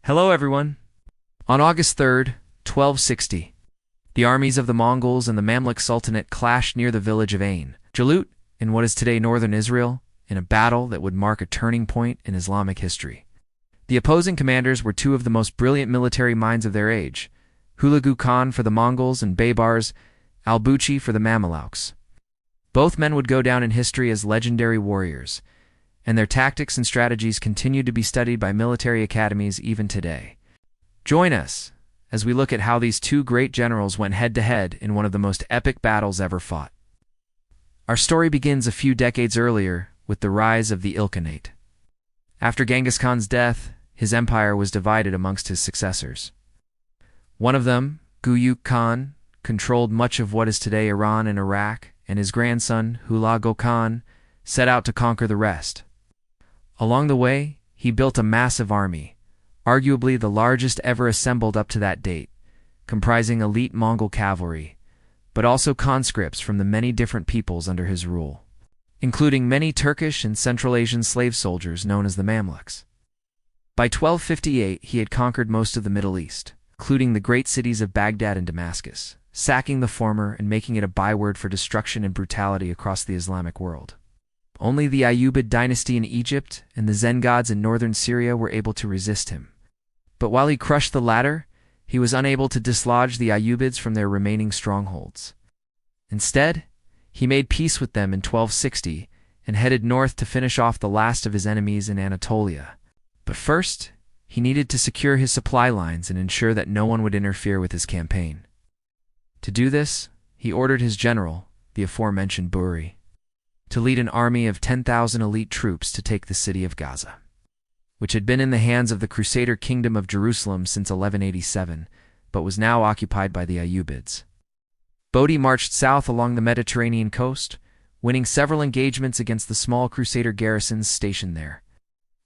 Hello, everyone. On August 3rd, 1260, the armies of the Mongols and the Mamluk Sultanate clashed near the village of Ain Jalut in what is today northern Israel, in a battle that would mark a turning point in Islamic history. The opposing commanders were two of the most brilliant military minds of their age, Hulagu Khan for the Mongols and Baybars al-Buchi for the Mamluks. Both men would go down in history as legendary warriors, and their tactics and strategies continue to be studied by military academies even today. Join us as we look at how these two great generals went head-to-head in one of the most epic battles ever fought. Our story begins a few decades earlier with the rise of the Ilkhanate. After Genghis Khan's death, his empire was divided amongst his successors. One of them, Guyuk Khan, controlled much of what is today Iran and Iraq, and his grandson, Hulagu Khan, set out to conquer the rest. Along the way, he built a massive army, arguably the largest ever assembled up to that date, comprising elite Mongol cavalry, but also conscripts from the many different peoples under his rule, including many Turkish and Central Asian slave soldiers known as the Mamluks. By 1258, he had conquered most of the Middle East, including the great cities of Baghdad and Damascus, sacking the former and making it a byword for destruction and brutality across the Islamic world. Only the Ayyubid dynasty in Egypt and the Zengids in northern Syria were able to resist him. But while he crushed the latter, he was unable to dislodge the Ayyubids from their remaining strongholds. Instead, he made peace with them in 1260 and headed north to finish off the last of his enemies in Anatolia. But first, he needed to secure his supply lines and ensure that no one would interfere with his campaign. To do this, he ordered his general, the aforementioned Buri, to lead an army of 10,000 elite troops to take the city of Gaza, which had been in the hands of the Crusader Kingdom of Jerusalem since 1187, but was now occupied by the Ayyubids. Bodi marched south along the Mediterranean coast, winning several engagements against the small Crusader garrisons stationed there.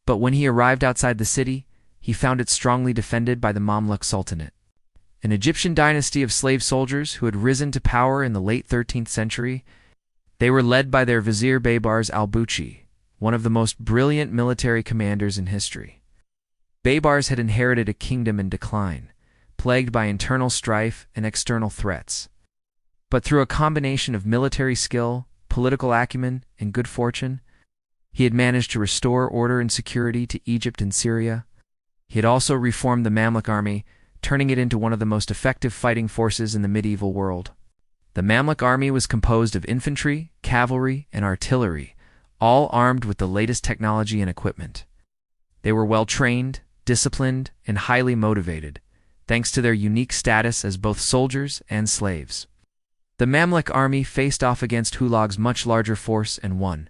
But when he arrived outside the city, he found it strongly defended by the Mamluk Sultanate, an Egyptian dynasty of slave soldiers who had risen to power in the late 13th century. They were led by their vizier Baybars al-Buchi, one of the most brilliant military commanders in history. Baybars had inherited a kingdom in decline, plagued by internal strife and external threats. But through a combination of military skill, political acumen, and good fortune, he had managed to restore order and security to Egypt and Syria. He had also reformed the Mamluk army, turning it into one of the most effective fighting forces in the medieval world. The Mamluk army was composed of infantry, cavalry, and artillery, all armed with the latest technology and equipment. They were well-trained, disciplined, and highly motivated, thanks to their unique status as both soldiers and slaves. The Mamluk army faced off against Hulag's much larger force and won.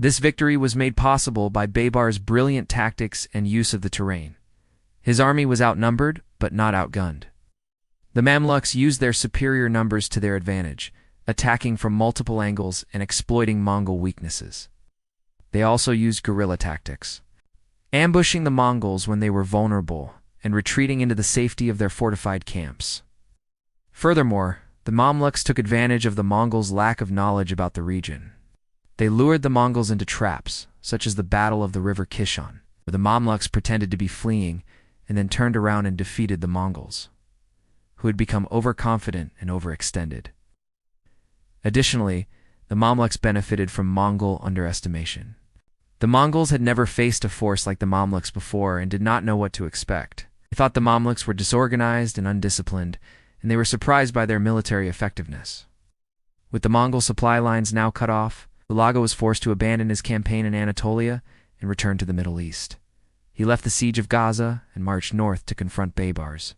This victory was made possible by Baybar's brilliant tactics and use of the terrain. His army was outnumbered, but not outgunned. The Mamluks used their superior numbers to their advantage, attacking from multiple angles and exploiting Mongol weaknesses. They also used guerrilla tactics, ambushing the Mongols when they were vulnerable and retreating into the safety of their fortified camps. Furthermore, the Mamluks took advantage of the Mongols' lack of knowledge about the region. They lured the Mongols into traps, such as the Battle of the River Kishon, where the Mamluks pretended to be fleeing and then turned around and defeated the Mongols, who had become overconfident and overextended. Additionally, the Mamluks benefited from Mongol underestimation. The Mongols had never faced a force like the Mamluks before and did not know what to expect. They thought the Mamluks were disorganized and undisciplined, and they were surprised by their military effectiveness. With the Mongol supply lines now cut off, Hulagu was forced to abandon his campaign in Anatolia and return to the Middle East. He left the siege of Gaza and marched north to confront Baybars.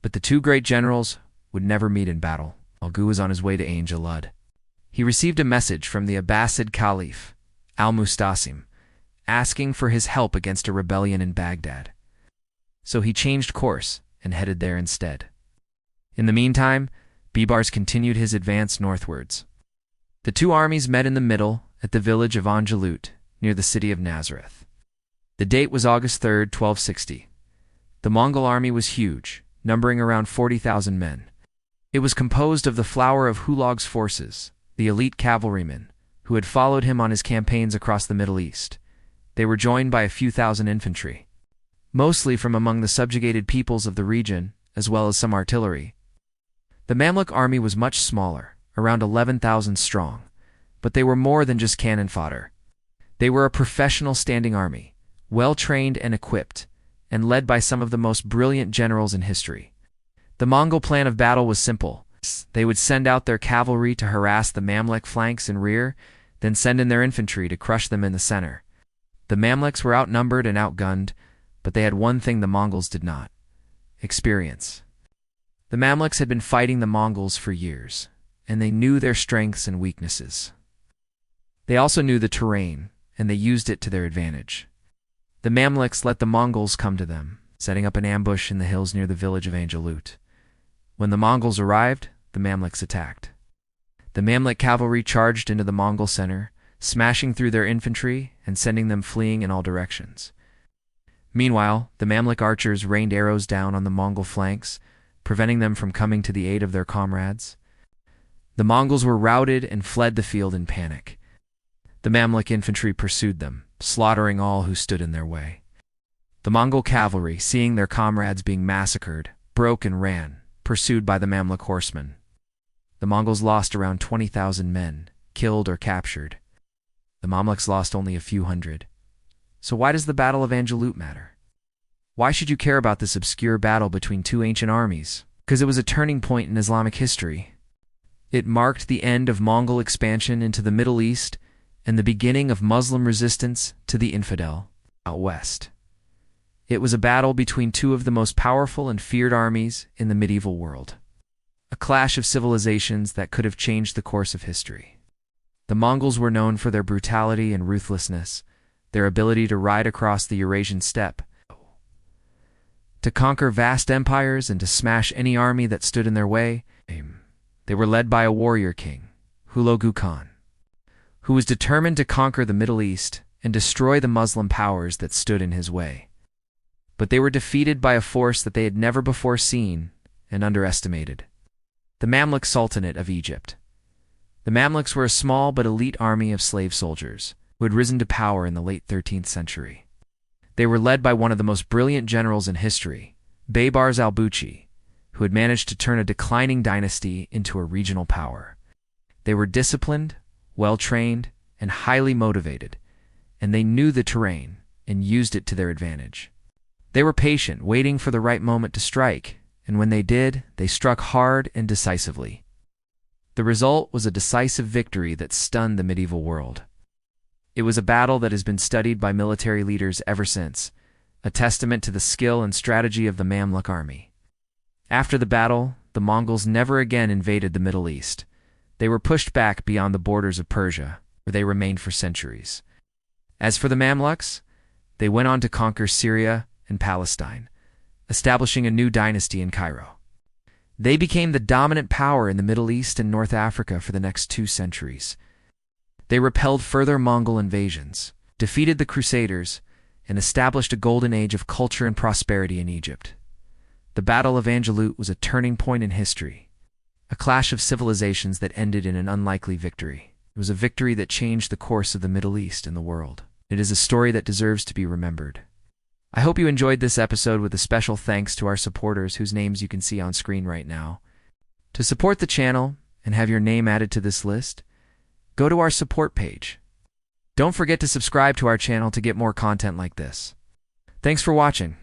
But the two great generals would never meet in battle. Hulagu was on his way to Ain Jalut. He received a message from the Abbasid Caliph, al-Mustasim, asking for his help against a rebellion in Baghdad. So he changed course and headed there instead. In the meantime, Baybars continued his advance northwards. The two armies met in the middle at the village of Ain Jalut, near the city of Nazareth. The date was August 3rd, 1260. The Mongol army was huge, numbering around 40,000 men. It was composed of the flower of Hulag's forces, the elite cavalrymen, who had followed him on his campaigns across the Middle East. They were joined by a few thousand infantry. mostly from among the subjugated peoples of the region, as well as some artillery. The Mamluk army was much smaller, around 11,000 strong, but they were more than just cannon fodder. They were a professional standing army, well-trained and equipped, and led by some of the most brilliant generals in history. The Mongol plan of battle was simple. They would send out their cavalry to harass the Mamluk flanks and rear, then send in their infantry to crush them in the center. The Mamluks were outnumbered and outgunned, but they had one thing the Mongols did not: experience. The Mamluks had been fighting the Mongols for years, and they knew their strengths and weaknesses. They also knew the terrain, and they used it to their advantage. The Mamluks let the Mongols come to them, setting up an ambush in the hills near the village of Ain Jalut. When the Mongols arrived, the Mamluks attacked. The Mamluk cavalry charged into the Mongol center, smashing through their infantry and sending them fleeing in all directions. Meanwhile, the Mamluk archers rained arrows down on the Mongol flanks, preventing them from coming to the aid of their comrades. The Mongols were routed and fled the field in panic. The Mamluk infantry pursued them, slaughtering all who stood in their way. The Mongol cavalry, seeing their comrades being massacred, broke and ran, pursued by the Mamluk horsemen. The Mongols lost around 20,000 men, killed or captured. The Mamluks lost only a few hundred. So why does the Battle of Ain Jalut matter? Why should you care about this obscure battle between two ancient armies? Because it was a turning point in Islamic history. It marked the end of Mongol expansion into the Middle East and the beginning of Muslim resistance to the infidel out west. It was a battle between two of the most powerful and feared armies in the medieval world. A clash of civilizations that could have changed the course of history. The Mongols were known for their brutality and ruthlessness, their ability to ride across the Eurasian steppe, to conquer vast empires and to smash any army that stood in their way. They were led by a warrior king, Hulagu Khan, who was determined to conquer the Middle East and destroy the Muslim powers that stood in his way. But they were defeated by a force that they had never before seen and underestimated: the Mamluk Sultanate of Egypt. The Mamluks were a small but elite army of slave soldiers who had risen to power in the late 13th century. They were led by one of the most brilliant generals in history, Baybars al-Buchi, who had managed to turn a declining dynasty into a regional power. They were disciplined, well-trained, and highly motivated, and they knew the terrain and used it to their advantage. They were patient, waiting for the right moment to strike, and when they did, they struck hard and decisively. The result was a decisive victory that stunned the medieval world. It was a battle that has been studied by military leaders ever since, a testament to the skill and strategy of the Mamluk army. After the battle, the Mongols never again invaded the Middle East. They were pushed back beyond the borders of Persia, where they remained for centuries. As for the Mamluks, they went on to conquer Syria and Palestine, establishing a new dynasty in Cairo. They became the dominant power in the Middle East and North Africa for the next 2 centuries. They repelled further Mongol invasions, defeated the Crusaders, and established a golden age of culture and prosperity in Egypt. The Battle of Ain Jalut was a turning point in history, a clash of civilizations that ended in an unlikely victory. It was a victory that changed the course of the Middle East and the world. It is a story that deserves to be remembered. I hope you enjoyed this episode, with a special thanks to our supporters whose names you can see on screen right now. To support the channel and have your name added to this list, go to our support page. Don't forget to subscribe to our channel to get more content like this. Thanks for watching.